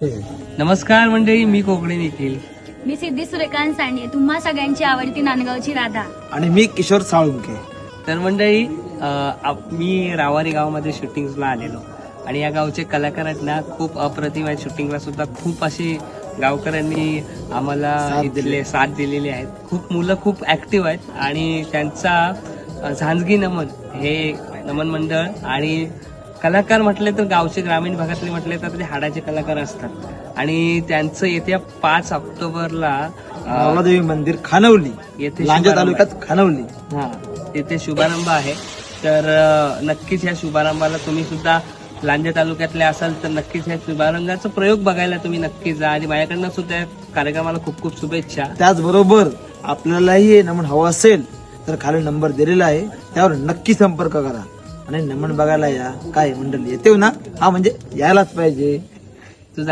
नमस्कार मंडळी, मी कोकणी निखिल. मी सिद्धी सूर्यकांत सांडे, तुम्हा सगळ्यांची आवडती नांदगावची राधा. आणि मी किशोर साळुंके. तर मंडळी, मी रावारी गावामध्ये शूटिंगला आलेलो आणि या गावचे कलाकार आहेत ना, खूप अप्रतिम आहेत. शूटिंगला सुद्धा खूप असे गावकऱ्यांनी आम्हाला इथले साथ दिलेली आहेत. खूप मुलं खूप ऍक्टिव्ह आहेत आणि त्यांचा झांजगी नमन हे नमन मंडळ आणि कलाकार म्हटले तर गावचे ग्रामीण भागातले म्हटले तर ते हाडाचे कलाकार असतात आणि त्यांचं येत्या 5 ऑक्टोबरला मावळादेवी मंदिर खानवली येथे लांजा शुभारंभ तालुक्यात खानवली. हा, तिथे शुभारंभ आहे. तर नक्कीच या शुभारंभाला तुम्ही सुद्धा लांजा तालुक्यातले असाल तर नक्कीच या शुभारंभाचा प्रयोग बघायला तुम्ही नक्की जा आणि माझ्याकडनं सुद्धा या कार्यक्रमाला खूप खूप शुभेच्छा. त्याचबरोबर आपल्यालाही नमन हवं असेल तर खाली नंबर दिलेला आहे, त्यावर नक्की संपर्क करा आणि नमन बघायला या. काय मंडळी येते ना, हा म्हणजे यायलाच पाहिजे.